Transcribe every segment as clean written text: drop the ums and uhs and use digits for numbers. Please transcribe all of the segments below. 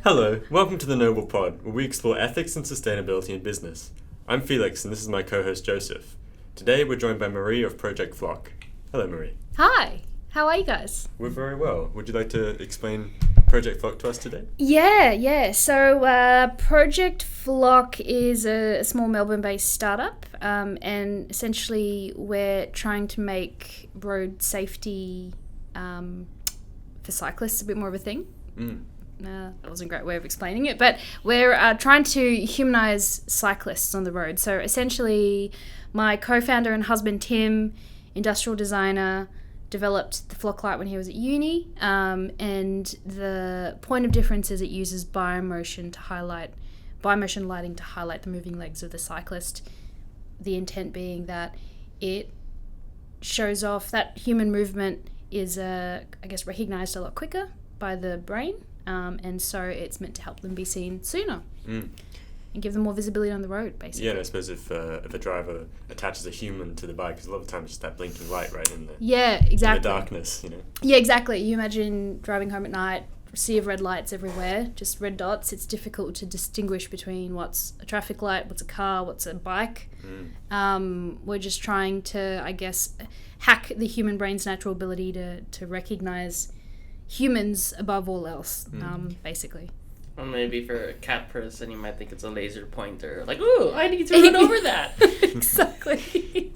Hello, welcome to the Noble Pod, where we explore ethics and sustainability in business. I'm Felix, and this is my co-host Joseph. Today we're joined by Marie of Project Flock. Hello, Marie. Hi, how are you guys? We're very well. Would you like to explain Project Flock to us today? Yeah. So Project Flock is a small Melbourne-based startup, and essentially we're trying to make road safety for cyclists a bit more of a thing. That wasn't a great way of explaining it, but we're trying to humanize cyclists on the road. So essentially, my co-founder and husband Tim, industrial designer, developed the Flock light when he was at uni, and the point of difference is it uses biomotion lighting to highlight the moving legs of the cyclist. The intent being that it shows off that human movement is, recognized a lot quicker by the brain. And so it's meant to help them be seen sooner and give them more visibility on the road, basically. Yeah, and I suppose if a driver attaches a human to the bike, because a lot of times it's just that blinking light right in the in the darkness, Yeah, exactly. You imagine driving home at night, sea of red lights everywhere, just red dots. It's difficult to distinguish between what's a traffic light, what's a car, what's a bike. We're just trying to, hack the human brain's natural ability to recognize humans above all else, basically. Or maybe for a cat person, you might think it's a laser pointer. Like, ooh, I need to run over that. Exactly.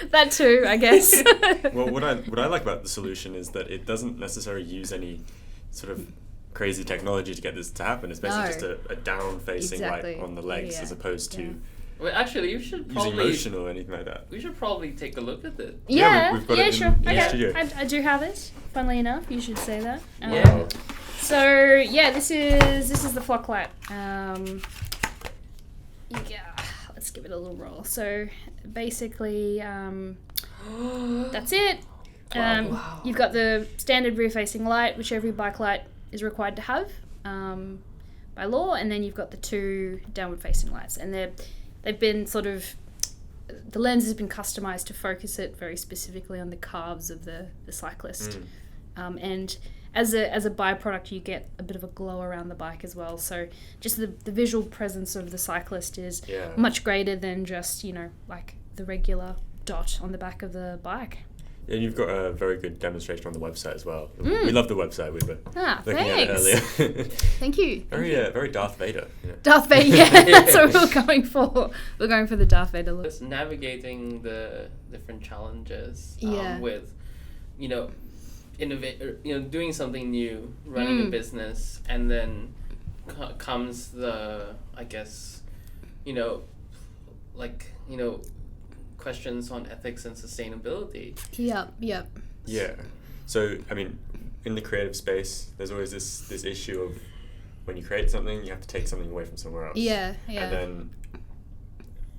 That too, I guess. Well, what I like about the solution is that it doesn't necessarily use any sort of crazy technology to get this to happen. It's basically just a down-facing light on the legs as opposed to well, actually, you should probably using motion or anything like that. We should probably take a look at it. We've got it in the studio. I do have it. Funnily enough, you should say that. Wow. So yeah, this is the Flock light. Let's give it a little roll. So basically, that's it. Wow. You've got the standard rear-facing light, which every bike light is required to have by law, and then you've got the two downward-facing lights, and they've been sort of, the lens has been customized to focus it very specifically on the calves of the cyclist. And as a byproduct, you get a bit of a glow around the bike as well. So just the visual presence of the cyclist is much greater than just, like the regular dot on the back of the bike. And you've got a very good demonstration on the website as well. We love the website. We were looking at it earlier. Thank you. Very Darth Vader. Darth Vader, yeah, that's what we're going for. We're going for the Darth Vader look. Just navigating the different challenges with, doing something new, running a business, and then comes the, questions on ethics and sustainability. Yep. Yeah. So, in the creative space, there's always this issue of when you create something, you have to take something away from somewhere else. Yeah. And then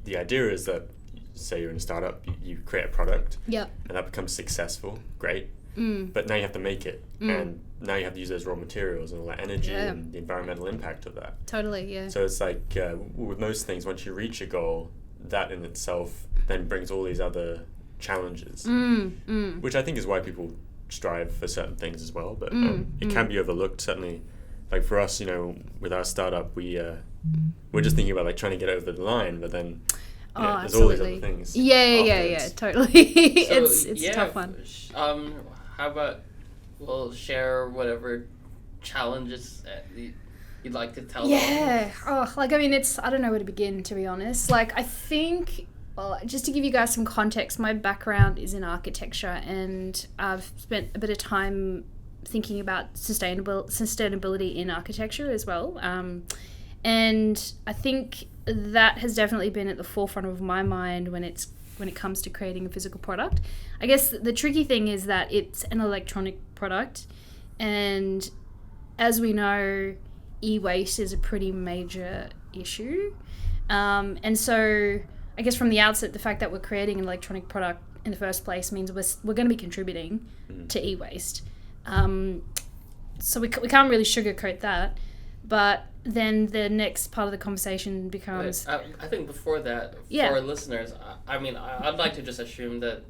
the idea is that, say you're in a startup, you create a product, and that becomes successful, great, but now you have to make it, and now you have to use those raw materials and all that energy and the environmental impact of that. Totally, yeah. So it's like, with most things, once you reach a goal, that in itself then brings all these other challenges, which I think is why people strive for certain things as well, but it can be overlooked, certainly. Like for us, with our startup, we're just thinking about like trying to get over the line, but then there's all these other things. Yeah, totally. So, it's a tough one. How about we'll share whatever challenges you'd like to tell them? Yeah. I don't know where to begin, to be honest. I think, just to give you guys some context, my background is in architecture, and I've spent a bit of time thinking about sustainability in architecture as well. And I think that has definitely been at the forefront of my mind when it comes to creating a physical product. I guess the tricky thing is that it's an electronic product, and as we know, e-waste is a pretty major issue. And so I guess from the outset, the fact that we're creating an electronic product in the first place means we're going to be contributing to e-waste. So we can't really sugarcoat that. But then the next part of the conversation becomes... I think before that, for our listeners, I'd like to just assume that,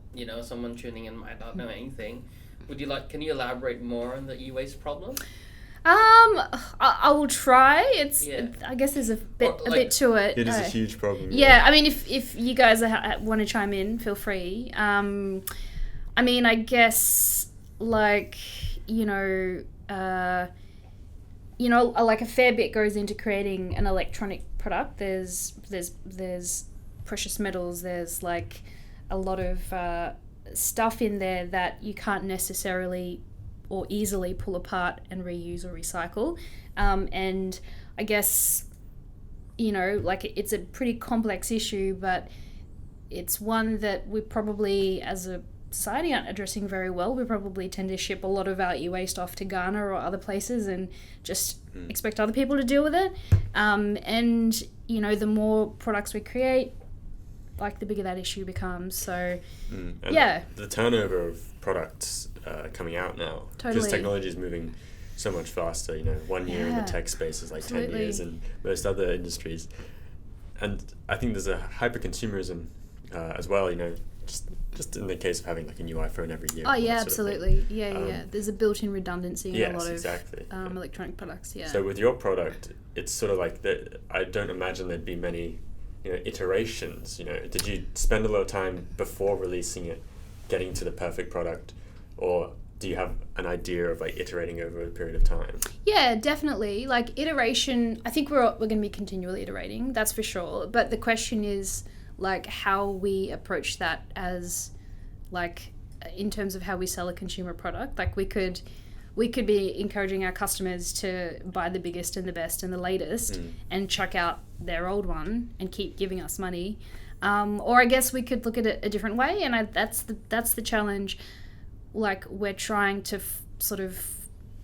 someone tuning in might not know anything. Can you elaborate more on the e-waste problem? I will try. I guess there's a bit to it. It is a huge problem. Yeah, I mean, if you guys want to chime in, feel free. I mean, I guess like like a fair bit goes into creating an electronic product. There's precious metals. There's like a lot of stuff in there that you can't necessarily or easily pull apart and reuse or recycle. And I guess, like it's a pretty complex issue, but it's one that we probably, as a society, aren't addressing very well. We probably tend to ship a lot of our e-waste off to Ghana or other places and just expect other people to deal with it. And, the more products we create, like the bigger that issue becomes. So, the turnover of products coming out now, because technology is moving so much faster. 1 year in the tech space is like Absolutely. 10 years in most other industries, and I think there's a hyper consumerism as well. Just in the case of having like a new iPhone every year. Oh yeah, absolutely. Yeah. There's a built-in redundancy in a lot of exactly. Electronic products. Yeah. So with your product, it's sort of like that. I don't imagine there'd be many iterations. Did you spend a lot of time before releasing it getting to the perfect product, or do you have an idea of like iterating over a period of time? Yeah, definitely. Like iteration, I think we're going to be continually iterating, that's for sure. But the question is like how we approach that as like in terms of how we sell a consumer product. Like we could be encouraging our customers to buy the biggest and the best and the latest and chuck out their old one and keep giving us money. Or I guess we could look at it a different way, and that's the challenge. Like we're trying to sort of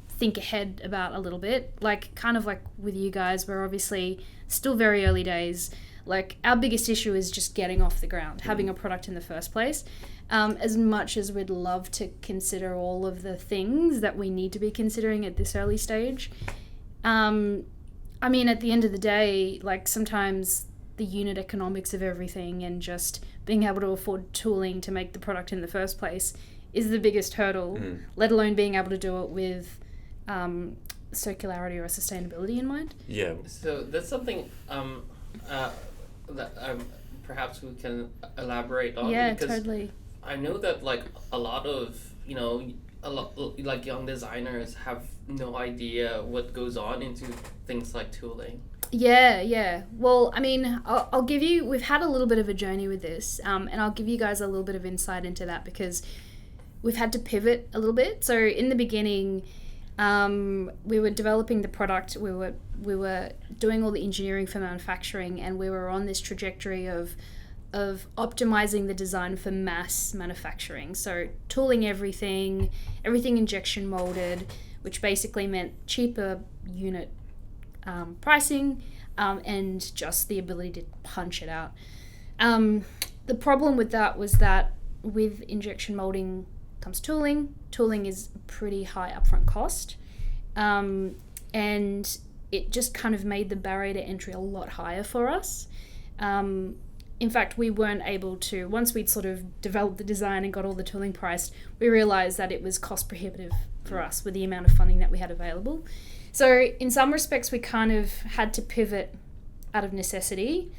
think ahead about a little bit, like kind of like with you guys, we're obviously still very early days. Like our biggest issue is just getting off the ground, having a product in the first place. As much as we'd love to consider all of the things that we need to be considering at this early stage, I mean, at the end of the day, like sometimes the unit economics of everything and just being able to afford tooling to make the product in the first place is the biggest hurdle, let alone being able to do it with circularity or sustainability in mind. Yeah. So that's something that perhaps we can elaborate on. Yeah, because totally. I know that like a lot of like young designers have no idea what goes on into things like tooling. Yeah. Well, I mean, I'll give you, we've had a little bit of a journey with this, and I'll give you guys a little bit of insight into that because we've had to pivot a little bit. So in the beginning, we were developing the product, we were doing all the engineering for manufacturing, and we were on this trajectory of optimizing the design for mass manufacturing. So tooling everything injection molded, which basically meant cheaper unit pricing, and just the ability to punch it out. The problem with that was that with injection molding comes tooling. Tooling is a pretty high upfront cost, and it just kind of made the barrier to entry a lot higher for us. In fact, we weren't able to, once we'd sort of developed the design and got all the tooling priced, we realized that it was cost prohibitive for us with the amount of funding that we had available. So in some respects, we kind of had to pivot out of necessity.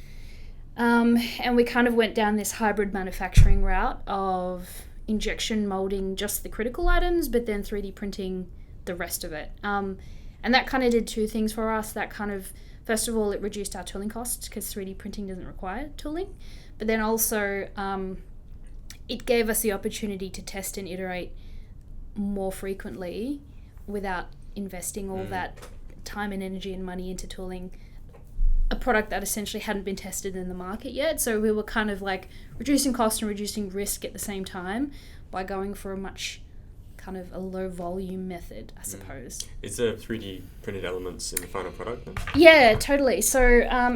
And we kind of went down this hybrid manufacturing route of injection molding just the critical items, but then 3D printing the rest of it. And that kind of did two things for us. That kind of, first of all, it reduced our tooling costs because 3D printing doesn't require tooling. But then also, it gave us the opportunity to test and iterate more frequently without investing all that time and energy and money into tooling a product that essentially hadn't been tested in the market yet. So we were kind of like reducing cost and reducing risk at the same time by going for a much kind of a low volume method, I suppose. Is there 3D printed elements in the final product then? Yeah, totally. So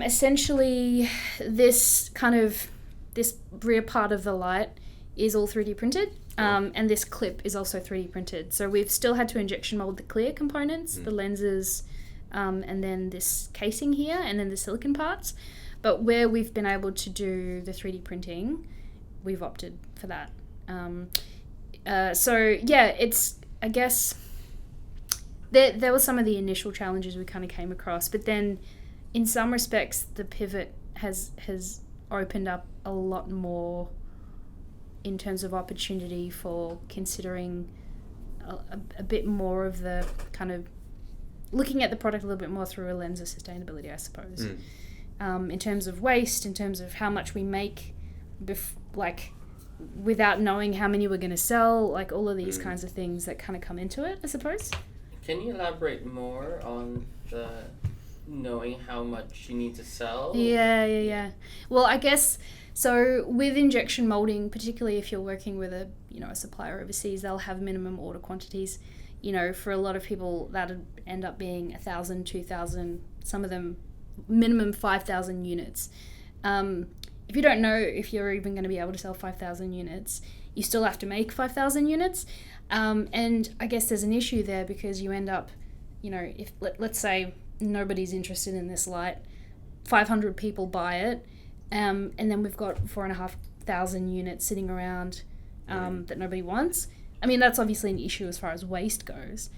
essentially this rear part of the light is all 3D printed. And this clip is also 3D printed. So we've still had to injection mold the clear components, the lenses, and then this casing here, and then the silicon parts. But where we've been able to do the 3D printing, we've opted for that. So yeah, it's, I guess, there were some of the initial challenges we kind of came across, but then in some respects the pivot has opened up a lot more in terms of opportunity for considering a bit more of the kind of looking at the product a little bit more through a lens of sustainability, I suppose. In terms of waste, in terms of how much we make, like without knowing how many we're going to sell, like all of these kinds of things that kind of come into it, I suppose. Can you elaborate more on the knowing how much you need to sell? Yeah. Well, I guess so with injection molding, particularly if you're working with a supplier overseas, they'll have minimum order quantities. For a lot of people that'd end up being 1,000, 2,000, some of them minimum 5,000 units. If you don't know if you're even going to be able to sell 5,000 units, you still have to make 5,000 units. And I guess there's an issue there because you end up, if let's say nobody's interested in this light, 500 people buy it, and then we've got 4,500 units sitting around that nobody wants. I mean, that's obviously an issue as far as waste goes.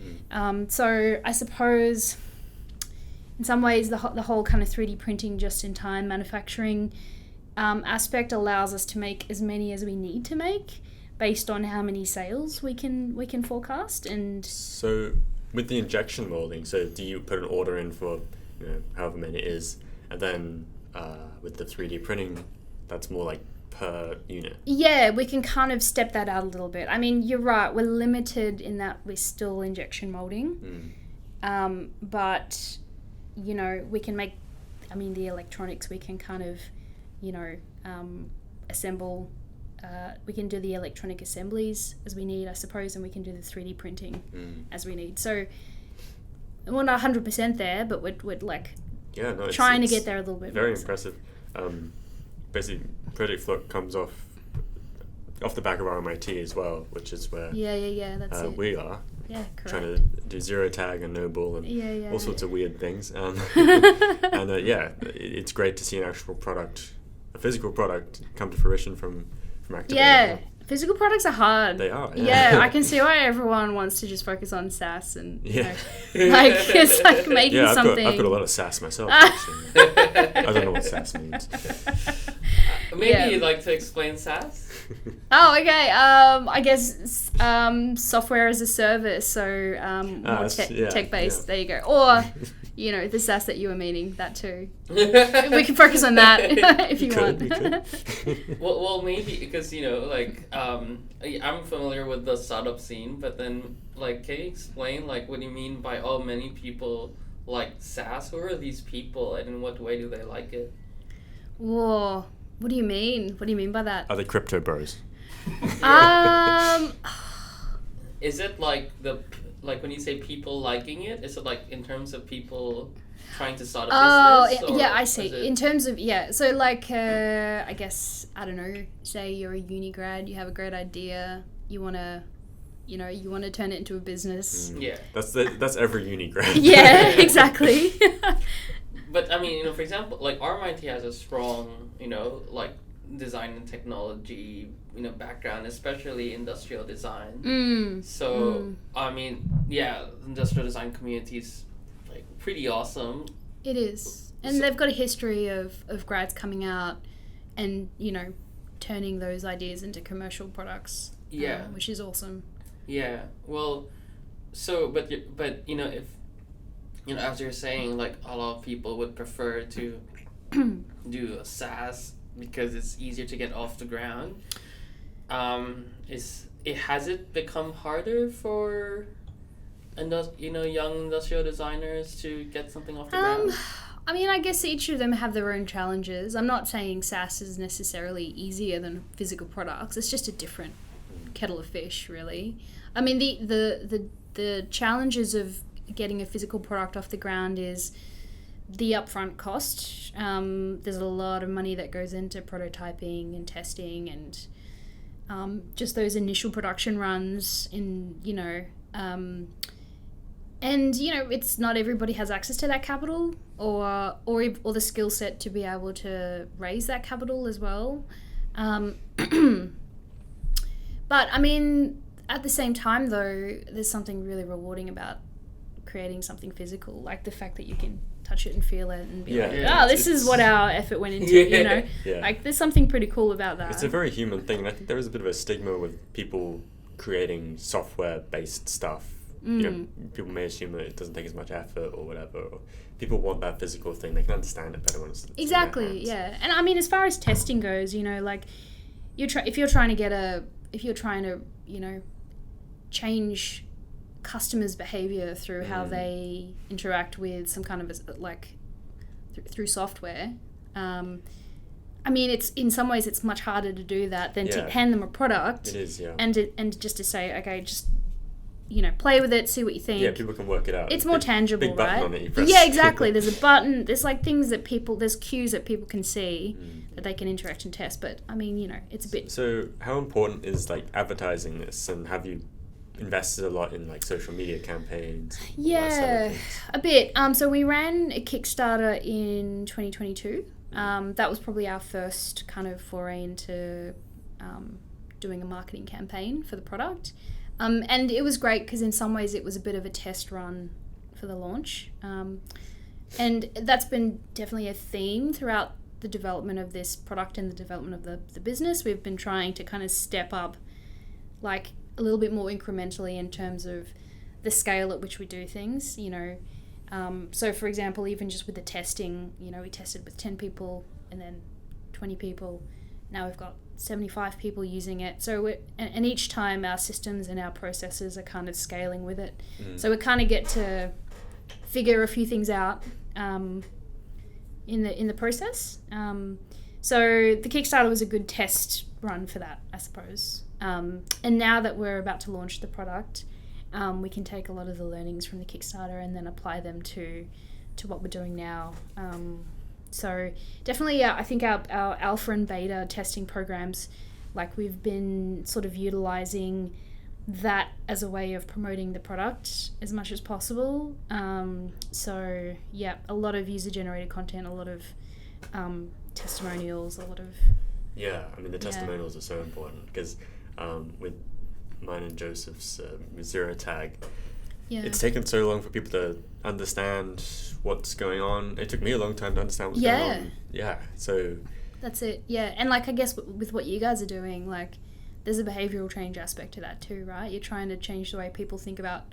So I suppose in some ways the whole kind of 3D printing just-in-time manufacturing aspect allows us to make as many as we need to make based on how many sales we can forecast. And so with the injection molding, so do you put an order in for however many it is, and then with the 3D printing, that's more like per unit? Yeah, we can kind of step that out a little bit. I mean, you're right, we're limited in that we're still injection molding. But we can make, the electronics we can kind of assemble. We can do the electronic assemblies as we need, I suppose, and we can do the 3D printing as we need. So we're not 100% there, but we're like trying to get there a little bit. Very impressive. Basically, Project Flock comes off the back of our MIT as well, which is where that's it. We are. Yeah, correct. Trying to do zero tag and no bull and all sorts of weird things. And it's great to see an actual product, a physical product, come to fruition from activity. Yeah, physical products are hard. They are. Yeah, I can see why everyone wants to just focus on SaaS and it's like making something. I've got a lot of SaaS myself. I don't know what SaaS means. Maybe you'd like to explain SaaS? Oh, okay. I guess software as a service, so more tech-based. Yeah. There you go. Or, the SaaS that you were meaning, that too. We can focus on that if you want. Well, maybe because, I'm familiar with the startup scene, but then, can you explain, what do you mean by many people like SaaS? Who are these people, and in what way do they like it? Whoa. What do you mean? What do you mean by that? Are they crypto bros? Is it when you say people liking it? Is it in terms of people trying to start a business? Yeah, I see. In terms of so I guess I don't know. Say you're a uni grad, you have a great idea, you wanna turn it into a business. Yeah, that's every uni grad. Yeah, exactly. But for example, RMIT has a strong, design and technology, background, especially industrial design. Industrial design community is pretty awesome. It is, and they've got a history of grads coming out and turning those ideas into commercial products. Yeah, which is awesome. Yeah, well, but if. As you're saying, a lot of people would prefer to do a SaaS because it's easier to get off the ground. Has it become harder for young industrial designers to get something off the ground? I guess each of them have their own challenges. I'm not saying SaaS is necessarily easier than physical products. It's just a different kettle of fish, really. The challenges of getting a physical product off the ground is the upfront cost. There's a lot of money that goes into prototyping and testing and just those initial production runs it's not everybody has access to that capital or the skill set to be able to raise that capital as well. But at the same time though, there's something really rewarding about creating something physical, like the fact that you can touch it and feel it and be this is what our effort went into, you know. Like there's something pretty cool about that. It's a very human thing, and I think there is a bit of a stigma with people creating software-based stuff. You know, people may assume that it doesn't take as much effort or whatever. Or people want that physical thing. They can understand it better when it's exactly, in their hands. yeah. And I mean, as far as testing goes, you know, like if you're trying to you know, change customers' behavior through how they interact with some kind of through software. I mean, it's in some ways it's much harder to do that than to hand them a product. It is, yeah. And just to say, okay, just, you know, play with it, see what you think. Yeah, people can work it out. It's more tangible, big button right? on it, you press. Yeah, exactly. There's a button. There's like things that there's cues that people can see that they can interact and test. But I mean, you know, it's a bit. So how important is like advertising this, and have you invested a lot in like social media campaigns? Yeah, a bit. So we ran a Kickstarter in 2022. That was probably our first kind of foray into doing a marketing campaign for the product. And it was great because in some ways it was a bit of a test run for the launch. And that's been definitely a theme throughout the development of this product and the development of the business. We've been trying to kind of step up like a little bit more incrementally in terms of the scale at which we do things, you know. So for example, even just with the testing, you know, we tested with 10 people and then 20 people. Now we've got 75 people using it. So and each time our systems and our processes are kind of scaling with it. So we kind of get to figure a few things out in the process. So the Kickstarter was a good test run for that, I suppose. And now that we're about to launch the product, we can take a lot of the learnings from the Kickstarter and then apply them to what we're doing now. So definitely, I think our alpha and beta testing programs, like we've been sort of utilizing that as a way of promoting the product as much as possible. So yeah, a lot of user-generated content, a lot of testimonials, a lot of... Yeah, I mean the testimonials are so important because with mine and Joseph's Zero Tag, it's taken so long for people to understand what's going on. It took me a long time to understand what's going on. Yeah, so... That's it, yeah. And like I guess with what you guys are doing, like there's a behavioural change aspect to that too, right? You're trying to change the way people think about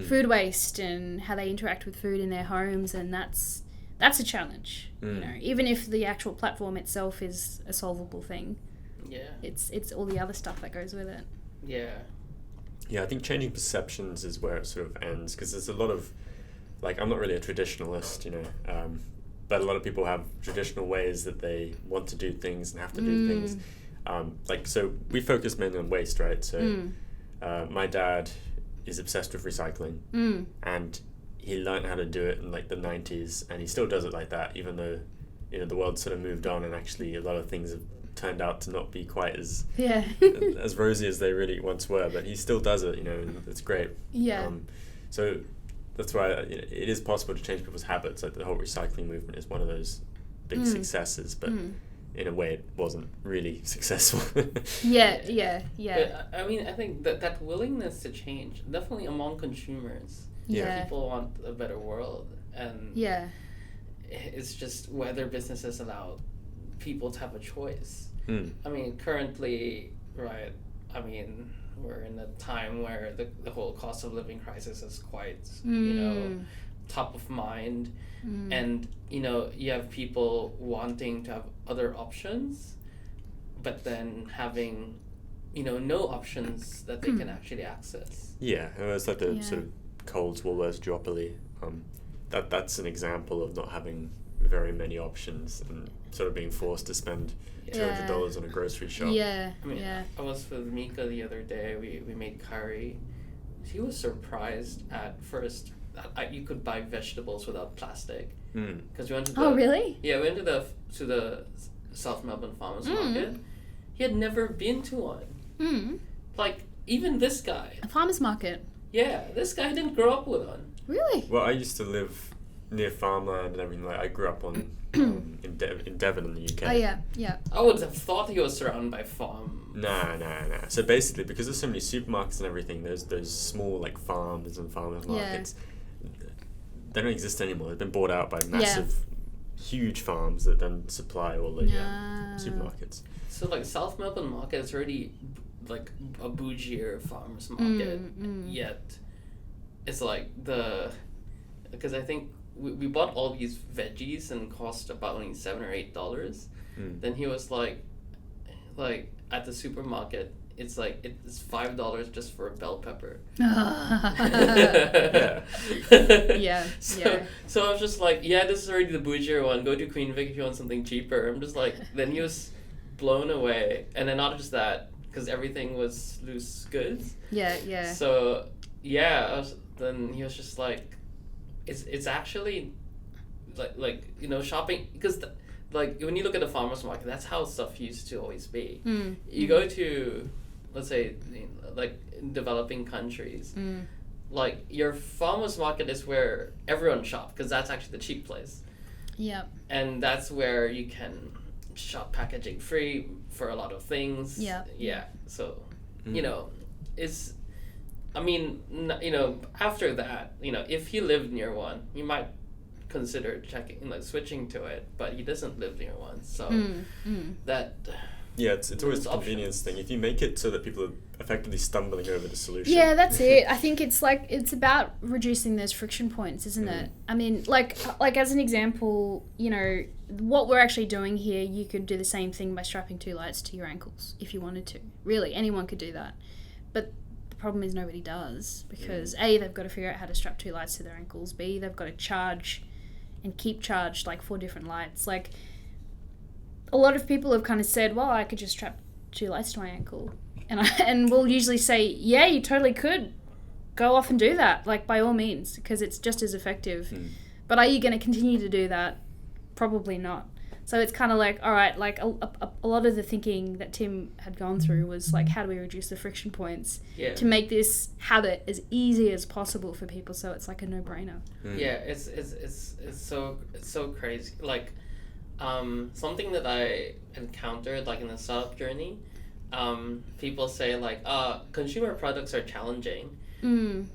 food waste and how they interact with food in their homes, and that's a challenge, you know, even if the actual platform itself is a solvable thing. Yeah. It's all the other stuff that goes with it. Yeah. Yeah, I think changing perceptions is where it sort of ends, because there's a lot of, like, I'm not really a traditionalist, you know, but a lot of people have traditional ways that they want to do things and have to do things. Like, so we focus mainly on waste, right? So my dad is obsessed with recycling, and he learned how to do it in like the 90s, and he still does it like that, even though, you know, the world sort of moved on and actually a lot of things have turned out to not be quite as as rosy as they really once were, but he still does it, you know, and it's great. So that's why it is possible to change people's habits. Like the whole recycling movement is one of those big successes, but in a way it wasn't really successful. But, I mean, I think that willingness to change, definitely among consumers, people want a better world, and it's just whether businesses allow people to have a choice. I mean, currently, right, I mean, we're in a time where the whole cost of living crisis is quite, you know, top of mind. And, you know, you have people wanting to have other options, but then having, you know, no options that they can actually access. Yeah, it's like the sort of Coles Woolworths duopoly. That's an example of not having very many options and sort of being forced to spend $200 on a grocery shop. I mean, I was with Mika the other day. We made curry. She was surprised at first that you could buy vegetables without plastic. Because we went to the... Oh, really? Yeah, we went to the South Melbourne Farmers Market. He had never been to one. Like, even this guy. A farmer's market? Yeah, this guy didn't grow up with one. Really? Well, I used to live near farmland and everything. Like, I grew up on in Devon in the UK. Oh, yeah. I would have thought he was surrounded by farm. Nah. So basically, because there's so many supermarkets and everything, there's those small like farms and farmers markets. they don't exist anymore. They've been bought out by massive, huge farms that then supply all the supermarkets. So like South Melbourne market is already like a bougier farmers market, yet it's like because I think we bought all these veggies and cost about only $7 or $8. Then he was like at the supermarket, it's like it's $5 just for a bell pepper. So I was just like, this is already the bougier one. Go to Queen Vic if you want something cheaper. I'm just like, then he was blown away, and then not just that, because everything was loose goods. So then he was just like, it's actually like shopping, because like when you look at the farmers market, that's how stuff used to always be. You go to, let's say, like in developing countries, like your farmers market is where everyone shops, because that's actually the cheap place. And that's where you can shop packaging free for a lot of things. So it's, I mean, after that, if he lived near one, he might consider switching to it, but he doesn't live near one, so that it's always the convenience thing. If you make it so that people are effectively stumbling over the solution, that's it. I think it's about reducing those friction points, isn't it? I mean, like as an example, what we're actually doing here, you could do the same thing by strapping 2 lights to your ankles if you wanted to. Really, anyone could do that, but the problem is nobody does, because A, they've got to figure out how to strap 2 lights to their ankles. B, they've got to charge and keep charged like 4 different lights. Like, a lot of people have kind of said, well, I could just strap 2 lights to my ankle, and we'll usually say, yeah, you totally could go off and do that, like, by all means, because it's just as effective. But are you going to continue to do that? Probably not. So it's kind of like, all right, like a lot of the thinking that Tim had gone through was like, how do we reduce the friction points to make this habit as easy as possible for people, so it's like a no-brainer. It's so crazy. Like, something that I encountered like in the startup journey, people say like, consumer products are challenging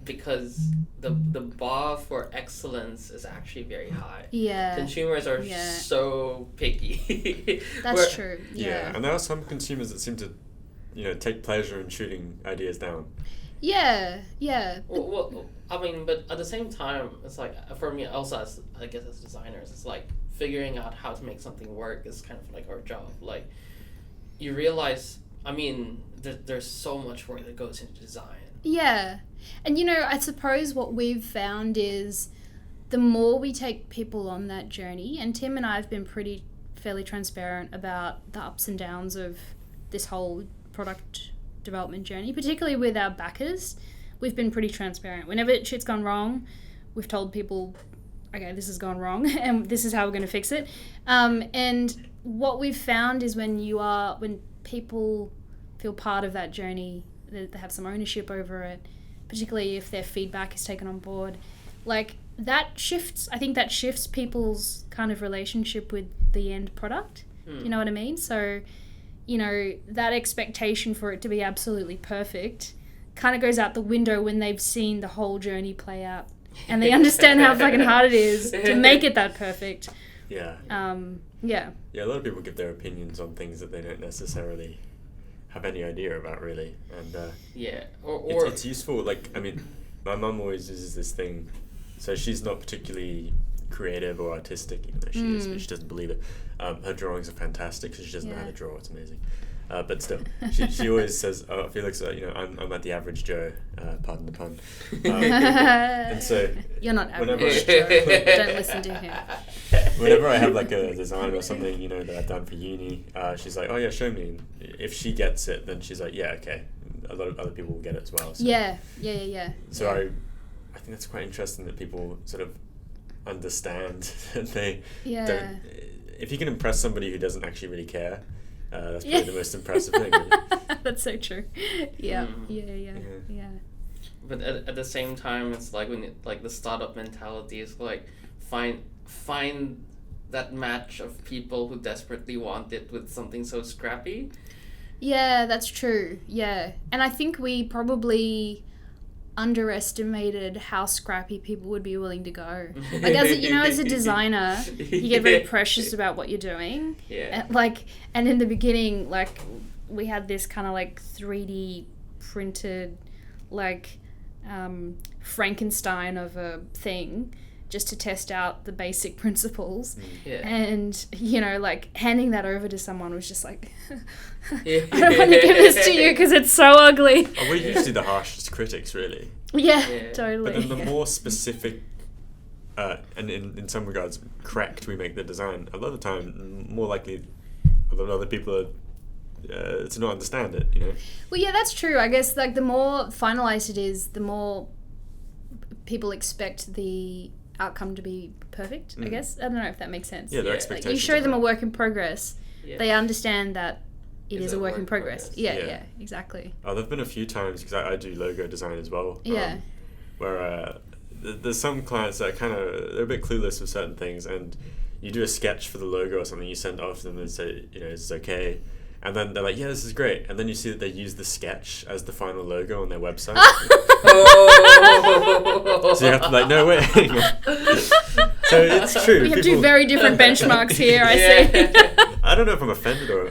because the bar for excellence is actually very high. Consumers are so picky. That's true. And there are some consumers that seem to take pleasure in shooting ideas down. Well, I mean, but at the same time, it's like, for me also, as designers, it's like figuring out how to make something work is kind of like our job. Like, you realize, I mean, there's so much work that goes into design. And I suppose what we've found is the more we take people on that journey, and Tim and I have been fairly transparent about the ups and downs of this whole product development journey, particularly with our backers. We've been pretty transparent. Whenever shit's gone wrong, we've told people, okay, this has gone wrong and this is how we're going to fix it. And what we've found is when people feel part of that journey, they have some ownership over it, particularly if their feedback is taken on board, like that shifts people's kind of relationship with the end product. You know what I mean? So, that expectation for it to be absolutely perfect kind of goes out the window when they've seen the whole journey play out and they understand how fucking hard it is to make it that perfect. A lot of people give their opinions on things that they don't necessarily have any idea about, really. And it's useful. Like, I mean, my mum always uses this thing, so she's not particularly creative or artistic, even though she is, but she doesn't believe it. Her drawings are fantastic because she doesn't know how to draw. It's amazing. But still, she always says, Felix, I'm at the average Joe, pardon the pun. And so you're not average Joe. Don't listen to him. Whenever I have like a design or something, that I've done for uni, she's like, oh yeah, show me. And if she gets it, then she's like, yeah, okay. A lot of other people will get it as well. So. So I think that's quite interesting that people sort of understand that they don't. If you can impress somebody who doesn't actually really care, that's probably the most impressive thing. Really. That's so true. Yeah. But at the same time, it's like when the startup mentality is like find that match of people who desperately want it with something so scrappy. Yeah, that's true. Yeah, and I think we probably underestimated how scrappy people would be willing to go. Like, as a designer, you get very precious about what you're doing. Yeah. And in the beginning, like, we had this kind of like 3D printed, like, Frankenstein of a thing, just to test out the basic principles. Yeah. And, like, handing that over to someone was just like, I don't want to give this to you because it's so ugly. Oh, we're usually the harshest critics, really. Yeah, totally. But then the more specific, and in some regards, correct we make the design, a lot of the time, more likely a lot of other people are to not understand it, Well, yeah, that's true. I guess, like, the more finalized it is, the more people expect the outcome to be perfect, I guess. I don't know if that makes sense. Yeah, their expectations. Like, you show them a work in progress, Yeah. they understand that it is a work in progress. Yeah, exactly. Oh, there've been a few times, because I do logo design as well. Yeah. Where there's some clients that they're a bit clueless with certain things, and you do a sketch for the logo or something, you send it off to them and say, this is okay. And then they're like, yeah, this is great. And then you see that they use the sketch as the final logo on their website. So you have to no, wait. So it's true. We have two very different benchmarks here, I see. I don't know if I'm offended or...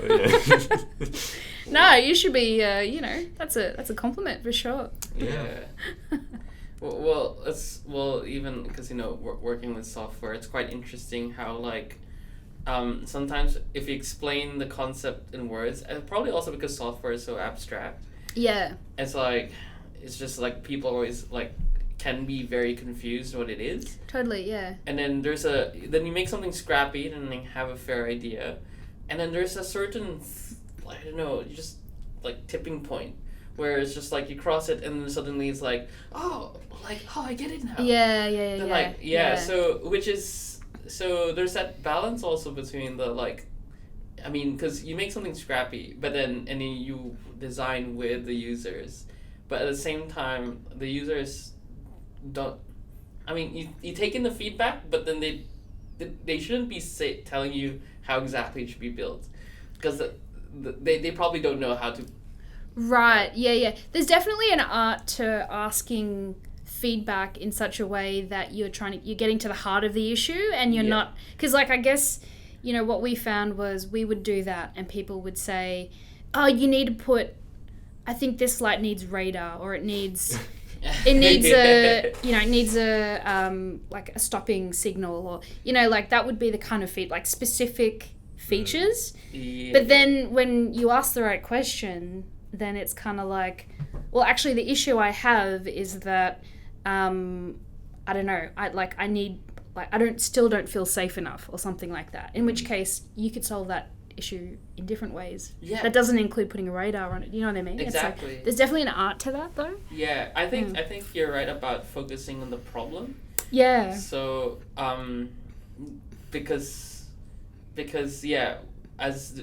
No, you should be, that's a compliment for sure. Yeah. Well, even because, working with software, it's quite interesting how, like, sometimes if you explain the concept in words, and probably also because software is so abstract. Yeah. It's just like people always like can be very confused what it is. Totally, yeah. And then then you make something scrappy and then have a fair idea, and then there's a certain just like tipping point where it's just like you cross it and then suddenly it's like I get it now. Yeah. So there's that balance also between because you make something scrappy, but then you design with the users, but at the same time the users don't. I mean, you take in the feedback, but then they shouldn't be telling you how exactly it should be built, because they probably don't know how to. Right. Yeah. There's definitely an art to asking feedback in such a way that you're getting to the heart of the issue, and you're not, because I guess what we found was we would do that and people would say, oh, you need to put, I think this light needs radar, or it needs like a stopping signal, or that would be the kind of specific features. But then when you ask the right question, then it's kind of like, well, actually the issue I have is that I don't know, I still don't feel safe enough, or something like that. In which case, you could solve that issue in different ways. Yeah. That doesn't include putting a radar on it. You know what I mean? Exactly. There's definitely an art to that, though. Yeah, I think you're right about focusing on the problem. Yeah. So, because as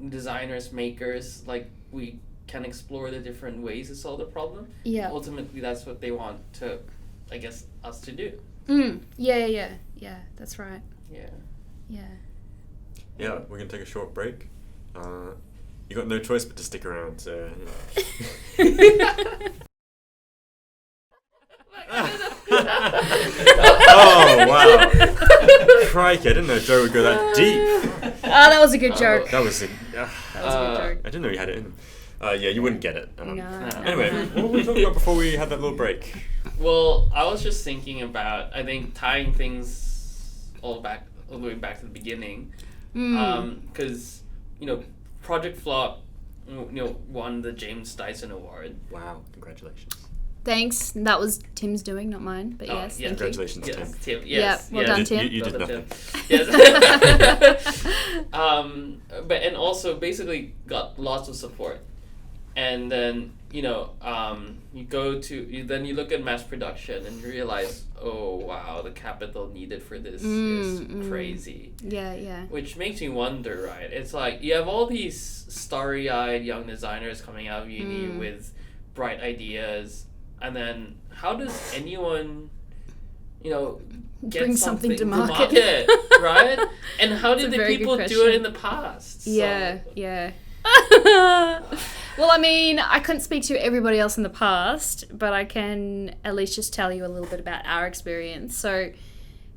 designers, makers, like, we can explore the different ways to solve the problem. Yeah. Ultimately, that's what they want us to do. Yeah, that's right. Yeah. Yeah, we're going to take a short break. You got no choice but to stick around, so... Oh, wow. Crikey, I didn't know Joe would go that deep. That was a good joke. That was a good joke. I didn't know you had it in him. Yeah, you wouldn't get it. No. Anyway, what were we talking about before we had that little break? Well, I was just thinking about, I think, tying things all the way back to the beginning. Because, Project Flop, won the James Dyson Award. Wow, congratulations. Thanks. That was Tim's doing, not mine. But yes, thank congratulations, you. Tim. Tim. Yes. Well done, Tim. You did nothing. Yes. And also basically got lots of support. And then, you look at mass production and you realize, oh wow, the capital needed for this is crazy. Yeah. Which makes me wonder, right? It's like you have all these starry-eyed young designers coming out of uni with bright ideas, and then how does anyone, get bring something to market? Right? And how did the people do it in the past? Yeah. Well, I mean, I couldn't speak to everybody else in the past, but I can at least just tell you a little bit about our experience. So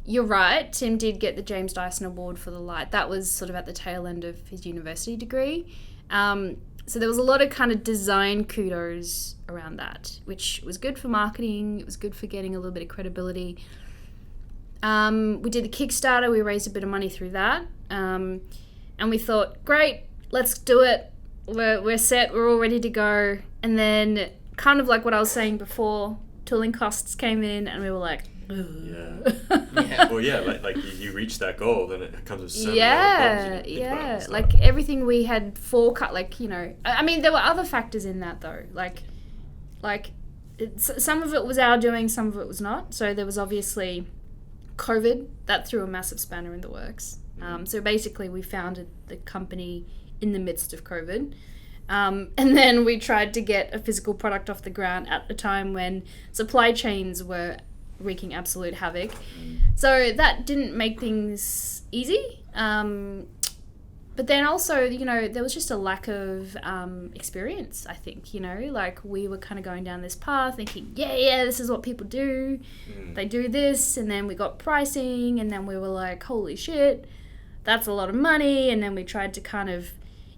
you're right, Tim did get the James Dyson Award for the light. That was sort of at the tail end of his university degree. So there was a lot of kind of design kudos around that, which was good for marketing. It was good for getting a little bit of credibility. We did the Kickstarter. We raised a bit of money through that. And we thought, great, let's do it. We're set. We're all ready to go. And then kind of like what I was saying before, tooling costs came in and we were like, yeah. Well, yeah, like you reach that goal, then it comes with so many other problems you didn't think about. Like everything we had forecast, like, you know, I mean, there were other factors in that though, like some of it was our doing, some of it was not. So there was obviously COVID that threw a massive spanner in the works. So basically, we founded the company in the midst of COVID. And then we tried to get a physical product off the ground at a time when supply chains were wreaking absolute havoc. So that didn't make things easy. But then also, you know, there was just a lack of experience, I think, you know, like we were kind of going down this path thinking, yeah, this is what people do. They do this. And then we got pricing and then we were like, holy shit, that's a lot of money. And then we tried to kind of,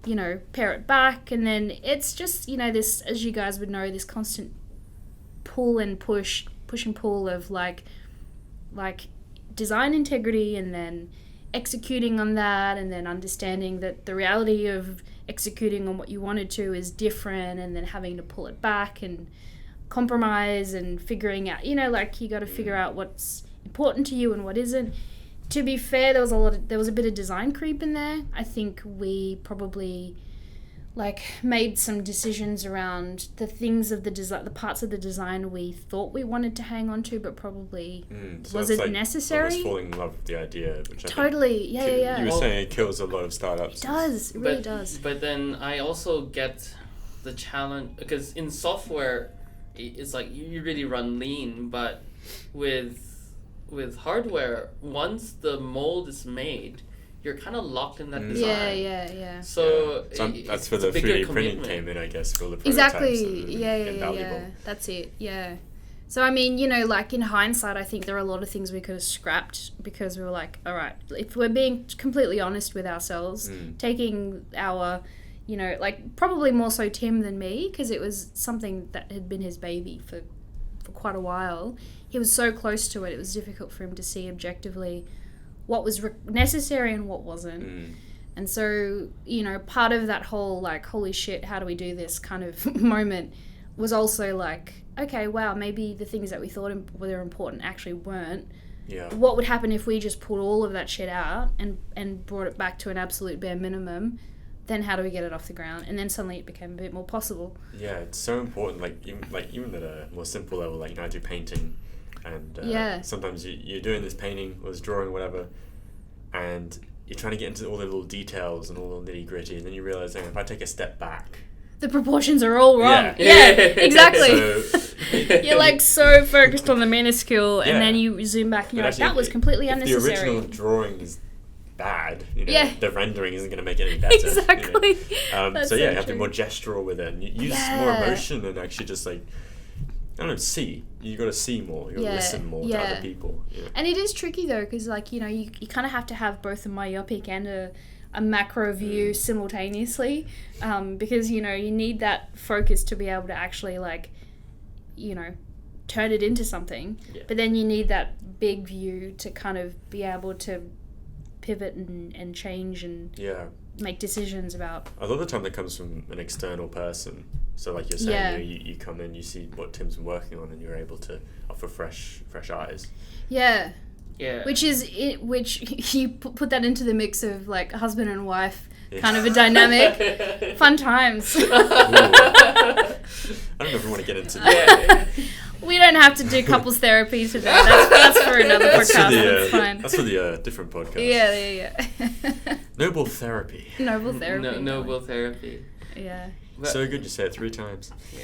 you know, pare it back. And then it's just, you know, this, as you guys would know, this constant pull and push and pull of like design integrity and then executing on that and then understanding that the reality of executing on what you wanted to is different and then having to pull it back and compromise and figuring out, you know, like you got to figure out what's important to you and what isn't. To be fair, there was a bit of design creep in there. I think we probably like made some decisions around the things of the design, the parts of the design we thought we wanted to hang on to, but probably wasn't like necessary. Almost falling in love with the idea, which totally, I think you were saying it kills a lot of startups. It does, it really does. But then I also get the challenge because in software, it's like you really run lean, but with hardware, once the mold is made, you're kind of locked in that design. Yeah. So that's where the 3D printing came in, I guess, for all the prototypes. Exactly. Yeah. That's it. Yeah. So I mean, you know, like in hindsight, I think there are a lot of things we could have scrapped because we were like, all right, if we're being completely honest with ourselves, taking our, you know, like probably more so Tim than me because it was something that had been his baby for quite a while. He was so close to it. It was difficult for him to see objectively what was necessary and what wasn't. And so, you know, part of that whole like, holy shit, how do we do this kind of moment was also like, okay, wow, maybe the things that we thought were important actually weren't. Yeah. What would happen if we just pulled all of that shit out and brought it back to an absolute bare minimum? Then how do we get it off the ground? And then suddenly it became a bit more possible. Yeah, it's so important. Even at a more simple level, like, you know, I do painting. And sometimes you're doing this painting or this drawing or whatever, and you're trying to get into all the little details and all the nitty gritty, and then you realize, if I take a step back, the proportions are all wrong. Yeah, exactly. So, you're like so focused on the minuscule, and then you zoom back and you're like, that was completely unnecessary. If the original drawing is bad, you know, the rendering isn't going to make it any better. Exactly. You know? So you have to be more gestural with it, and use more emotion, and actually just like, I don't know, you got to see more, you got to listen more to other people. And it is tricky though, because like, you know, you kind of have to have both a myopic and a macro view simultaneously, because, you know, you need that focus to be able to actually like, you know, turn it into something, but then you need that big view to kind of be able to pivot and change and make decisions about. A lot of the time that comes from an external person. So like you're saying, you come in, you see what Tim's been working on, and you're able to offer fresh eyes. Yeah. Yeah. Which you put that into the mix of like husband and wife kind of a dynamic. Fun times. I don't know if we want to get into that. We don't have to do couples therapy today. That's for another podcast. That's fine. That's for the different podcast. Yeah. Noble therapy. Noble therapy. Noble therapy. Yeah. But, so good you say it 3 times. Yeah.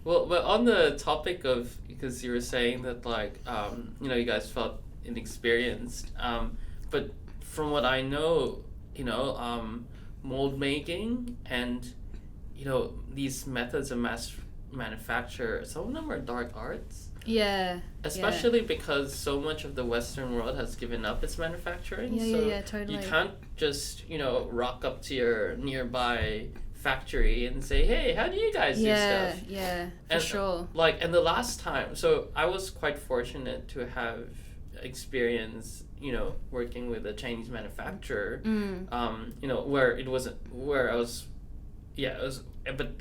Well, but on the topic of, because you were saying that like, you know, you guys felt inexperienced, but from what I know, you know, mold making and these methods of mass manufacture, some of them are dark arts. Yeah. Especially because so much of the Western world has given up its manufacturing. Yeah, totally. You can't just, rock up to your nearby factory and say, hey, how do you guys do stuff? Yeah, for sure. And the last time, so I was quite fortunate to have experience, working with a Chinese manufacturer, where it wasn't, where I was, but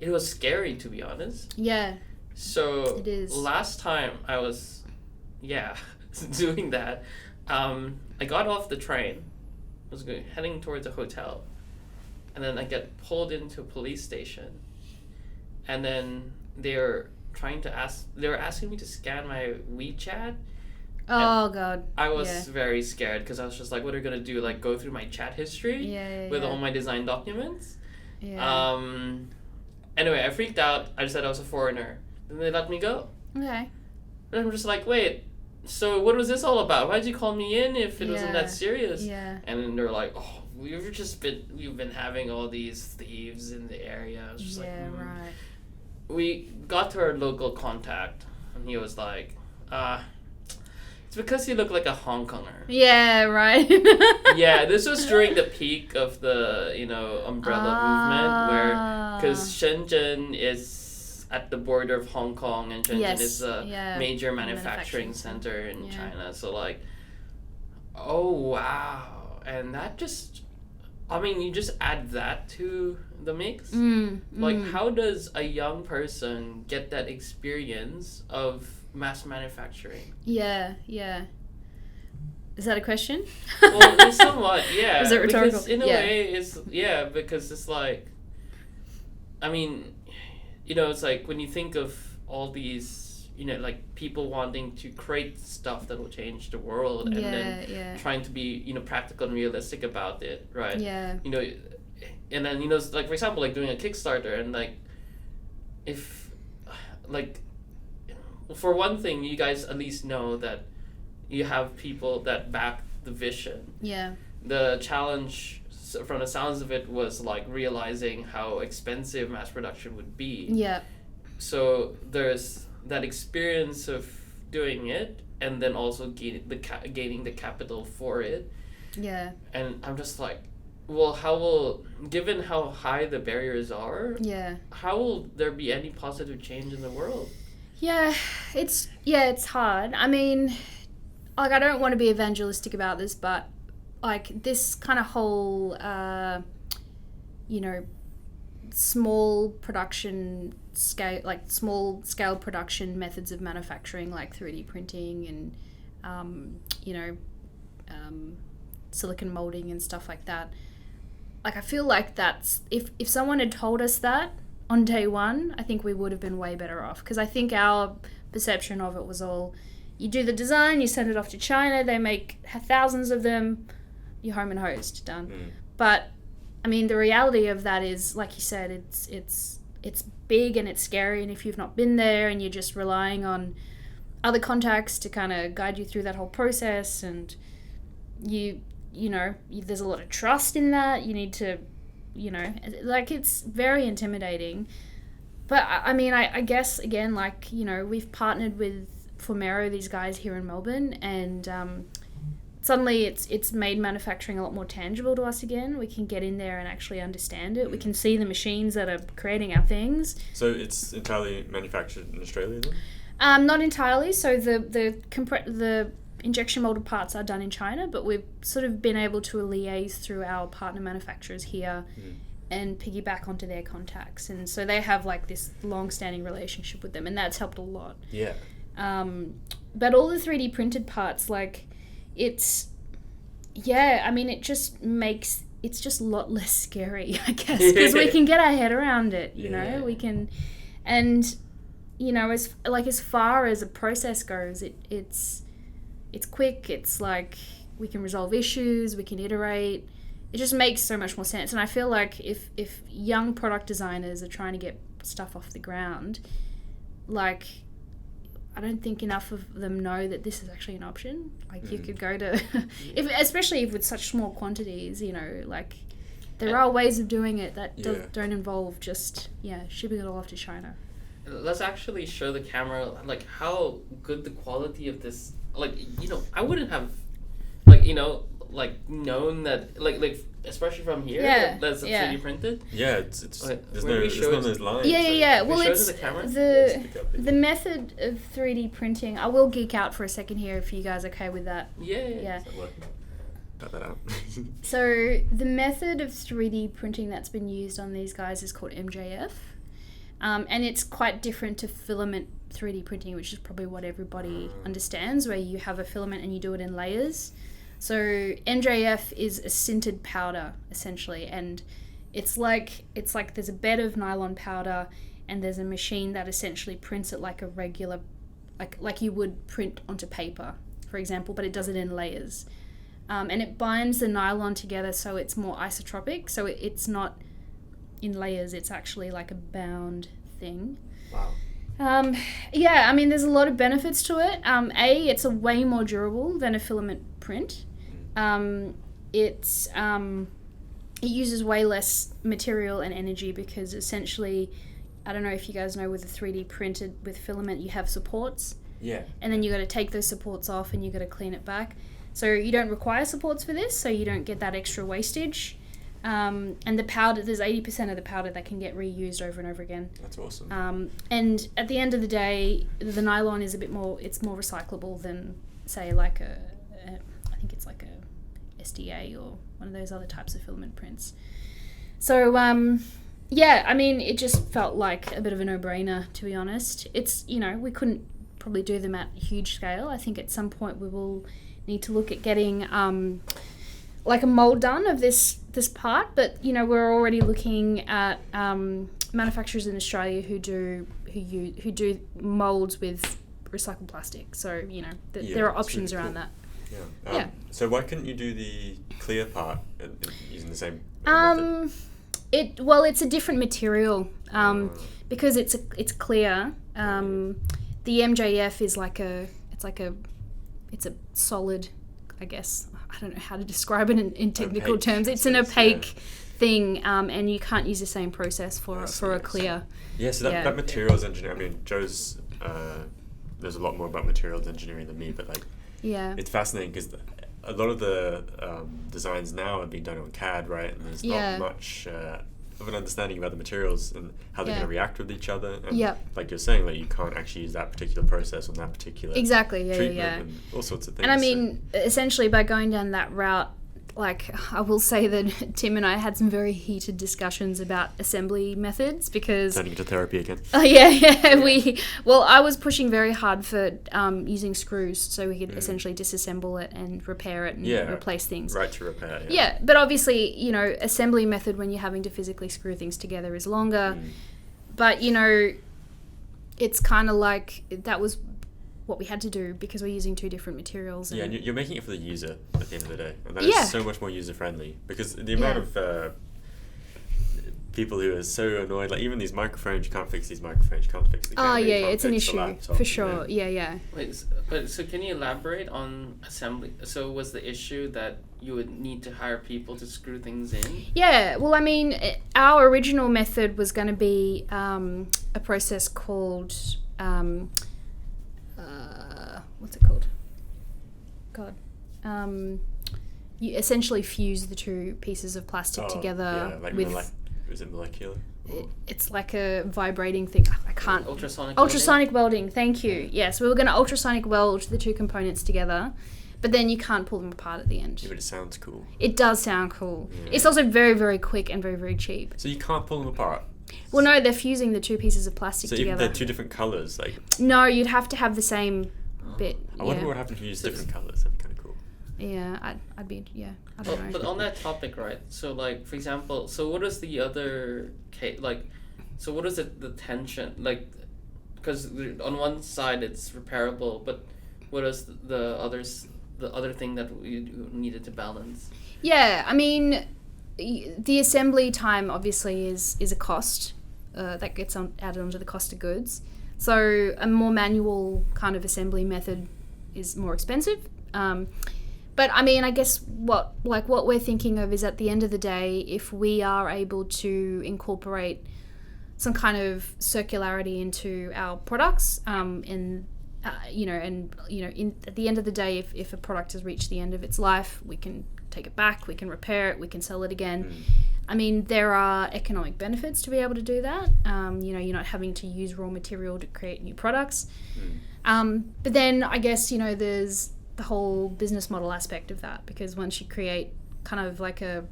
it was scary, to be honest. Yeah. So it is. Last time I was, doing that, I got off the train, was heading towards a hotel, and then I get pulled into a police station, and then they were asking me to scan my WeChat. Oh God! I was very scared because I was just like, "What are you gonna do? Like, go through my chat history with all my design documents?" Yeah. Anyway, I freaked out. I just said I was a foreigner. Then they let me go. Okay. And I'm just like, wait, so what was this all about? Why'd you call me in if it wasn't that serious? Yeah. And then they're like, oh, we've been having all these thieves in the area. I was just right. We got to our local contact, and he was like, it's because you look like a Hong Konger. Yeah, right. Yeah, this was during the peak of the, umbrella movement, where, because Shenzhen is at the border of Hong Kong, and Shenzhen is a major manufacturing center in China. So, like, oh, wow. And that just, you just add that to the mix. How does a young person get that experience of mass manufacturing? Yeah. Is that a question? Well, somewhat, yeah. Is it rhetorical? Because in a way, because it's like, it's like when you think of all these, like people wanting to create stuff that will change the world, and then trying to be, practical and realistic about it, right? Yeah. And then, like, for example, like doing a Kickstarter, and like, if, like, for one thing, you guys at least know that you have people that back the vision. Yeah. The challenge, from the sounds of it, was like realizing how expensive mass production would be. Yeah. So there's that experience of doing it, and then also gaining the capital for it. Yeah. And I'm just like, well, given how high the barriers are, how will there be any positive change in the world? Yeah, it's hard. I mean, like, I don't want to be evangelistic about this, but like this kind of whole, small production scale, like small scale production methods of manufacturing, like 3D printing and, silicon molding and stuff like that. Like, I feel like that's, if someone had told us that on day one, I think we would have been way better off, because I think our perception of it was all, you do the design, you send it off to China, they make thousands of them, you're home and hosed, done. But I mean, the reality of that is, like you said, it's big and it's scary, and if you've not been there and you're just relying on other contacts to kind of guide you through that whole process, and there's a lot of trust in that, you need to, like, it's very intimidating. But I mean, I guess, again, like, we've partnered with Formero, these guys here in Melbourne, and suddenly it's made manufacturing a lot more tangible to us again. We can get in there and actually understand it. We can see the machines that are creating our things. So it's entirely manufactured in Australia then? Not entirely. So the injection molded parts are done in China, but we've sort of been able to liaise through our partner manufacturers here and piggyback onto their contacts. And so they have like this long-standing relationship with them, and that's helped a lot. Yeah. But all the 3D printed parts, like, it's just a lot less scary, I guess, because we can get our head around it, you know, we can, and, as far as a process goes, it's quick, it's like, we can resolve issues, we can iterate, it just makes so much more sense. And I feel like if young product designers are trying to get stuff off the ground, like, I don't think enough of them know that this is actually an option. Like, you could go to, especially if with such small quantities, like, there are ways of doing it that Yeah. don't involve just shipping it all off to China. Let's actually show the camera like how good the quality of this. Like, you know, I wouldn't have, like, you know, like known that like especially from here that's 3D printed. Yeah, it's there's when we none of those lines. Yeah. Well, show it it's to the camera? the method of 3D printing. I will geek out for a second here if you guys are okay with that. Yeah. Cut that out. So the method of 3D printing that's been used on these guys is called MJF. And it's quite different to filament 3D printing, which is probably what everybody understands, where you have a filament and you do it in layers. So MJF is a sintered powder, essentially, and it's like there's a bed of nylon powder and there's a machine that essentially prints it like a regular, like you would print onto paper, for example, but it does it in layers. And it binds the nylon together so it's more isotropic, so it's not in layers, it's actually like a bound thing. Wow. I mean, there's a lot of benefits to it. It's a way more durable than a filament print. It uses way less material and energy because essentially, I don't know if you guys know, with a 3D printed with filament, you have supports. Yeah. And then you got to take those supports off and you got to clean it back. So you don't require supports for this, so you don't get that extra wastage. And the powder, there's 80% of the powder that can get reused over and over again. That's awesome. And at the end of the day, the nylon is it's more recyclable than, say, like I think it's like a SDA or one of those other types of filament prints. So, I mean, it just felt like a bit of a no-brainer, to be honest. It's, we couldn't probably do them at huge scale. I think at some point we will need to look at getting like a mold done of this part, but we're already looking at manufacturers in Australia who do molds with recycled plastic. So there are options really around that. Yeah. So why couldn't you do the clear part using the same method? It's a different material because it's clear. The MJF is it's a solid, I guess. I don't know how to describe it in technical terms. It's an opaque thing, and you can't use the same process for a clear. Yeah, so that materials engineering, I mean, Joe's, there's a lot more about materials engineering than me, but it's fascinating because a lot of the designs now are being done on CAD, right? And there's not much of an understanding about the materials and how they're going to react with each other. And like you're saying, you can't actually use that particular process on that particular treatment and all sorts of things. And I mean, essentially by going down that route, I will say that Tim and I had some very heated discussions about assembly methods because... Turning into therapy again. I was pushing very hard for using screws so we could essentially disassemble it and repair it and replace things. Right to repair, Yeah, but obviously, assembly method when you're having to physically screw things together is longer. But, it's kind of like that was what we had to do because we're using two different materials. And you're making it for the user at the end of the day. And that is so much more user-friendly because the amount of people who are so annoyed, even these microphones, you can't fix these microphones, you can't fix the camera, it's an issue, laptop, for sure. Wait, so can you elaborate on assembly? So was the issue that you would need to hire people to screw things in? Yeah, well, I mean, our original method was going to be a process called... what's it called? God. You essentially fuse the two pieces of plastic together with... is it molecular? It's like a vibrating thing. I can't... Ultrasonic welding, thank you. Yes, we were going to ultrasonic weld the two components together, but then you can't pull them apart at the end. Yeah, but it sounds cool. It does sound cool. Yeah. It's also very, very quick and very, very cheap. So you can't pull them apart? Well, no, they're fusing the two pieces of plastic together. So they're two different colours? No, you'd have to have the same bit. I wonder what happens if you use different colours. That'd be kind of cool. Yeah, I don't know. But on that topic, right? So, for example, so what is the other case? So what is the tension? Because on one side it's repairable, but what is the other thing that we needed to balance? Yeah, I mean, the assembly time obviously is a cost that gets added onto the cost of goods. So a more manual kind of assembly method is more expensive. But I mean, I guess what we're thinking of is, at the end of the day, if we are able to incorporate some kind of circularity into our products, at the end of the day, if a product has reached the end of its life, we can take it back, we can repair it, we can sell it again. I mean, there are economic benefits to be able to do that. You're not having to use raw material to create new products. But then I guess, there's the whole business model aspect of that, because once you create kind of like a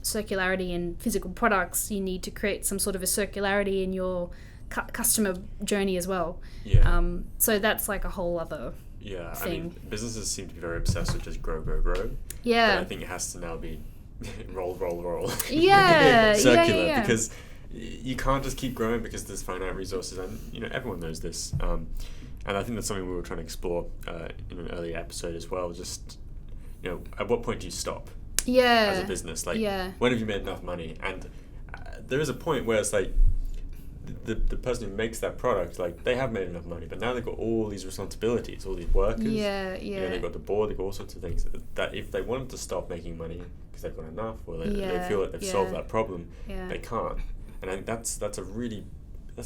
circularity in physical products, you need to create some sort of a circularity in your customer journey as well. So that's like a whole other thing. I mean, businesses seem to be very obsessed with just grow. But I think it has to now be roll. Circular, because you can't just keep growing because there's finite resources, and everyone knows this. And I think that's something we were trying to explore in an earlier episode as well. Just, at what point do you stop as a business? Like, when have you made enough money? And there is a point where it's like the person who makes that product, like, they have made enough money, but now they've got all these responsibilities, all these workers. They've got the board, they've got all sorts of things. That if they wanted to stop making money because they've got enough, or they feel like they've solved that problem, they can't. And I think that's a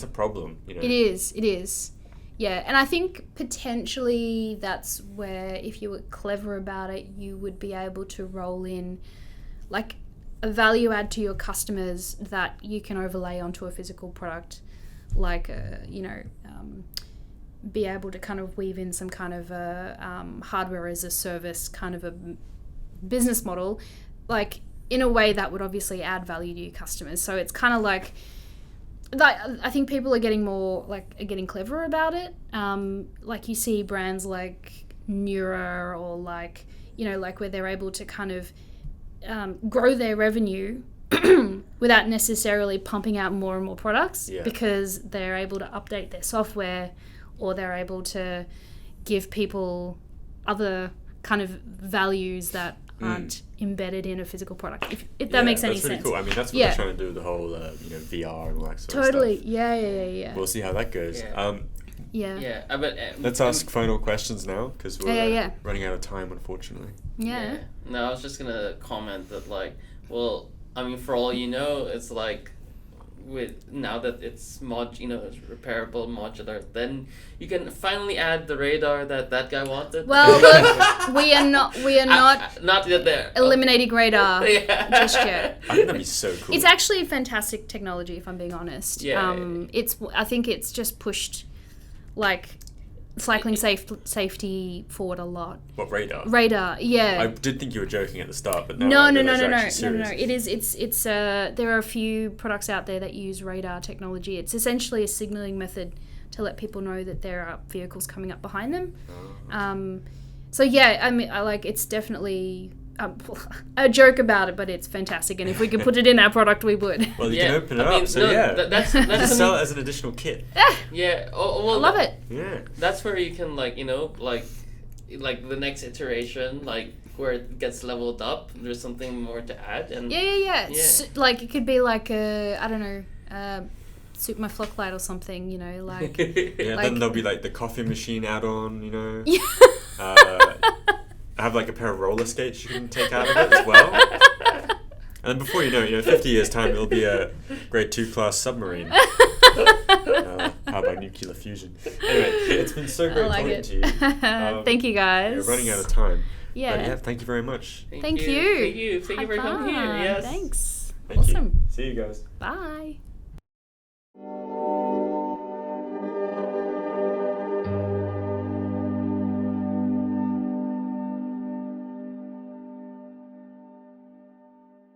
problem. It is. Yeah, and I think potentially that's where, if you were clever about it, you would be able to roll in like a value add to your customers that you can overlay onto a physical product, like be able to kind of weave in some kind of a hardware as a service kind of a business model, like in a way that would obviously add value to your customers. So it's kind of like I think people are getting clever about it. Like you see brands like Neura, or like where they're able to kind of grow their revenue without necessarily pumping out more and more products, because they're able to update their software, or they're able to give people other kind of values that aren't embedded in a physical product, if that makes any sense. That's really cool. I mean, that's what they're trying to do with the whole VR and all that sort of stuff. Totally. Yeah. We'll see how that goes. But let's ask final questions now, because we're running out of time, unfortunately. No, I was just gonna comment that, like, well, I mean, for all you know, it's like, with now that it's it's repairable, modular, then you can finally add the radar that guy wanted. Well, look, we are not not yet there. Eliminating radar just yet. I think that'd be so cool. It's actually fantastic technology, if I'm being honest. I think it's just pushed like cycling safety forward a lot. What, radar? Radar, yeah. I did think you were joking at the start, but now no. It is. It's there are a few products out there that use radar technology. It's essentially a signaling method to let people know that there are vehicles coming up behind them. So yeah, I mean, it's definitely a joke about it, but it's fantastic, and if we could put it in our product, we would. Well, you can open it up. So that's just sell it as an additional kit. Yeah. Oh, well, I love it. Yeah. That's where you can like the next iteration, like where it gets leveled up. There's something more to add, and So, like it could be like I don't know. Suit my flocklight or something, like. Then there'll be like the coffee machine add-on, have like a pair of roller skates you can take out of it as well. And then before you know it, 50 years time, it'll be a grade 2 class submarine. How about nuclear fusion? Anyway, it's been so great talking to you. Thank you, guys. We're running out of time. Yeah. But thank you very much. Thank you for coming here. Yes. Thanks. Thank awesome. you. See you guys. Bye.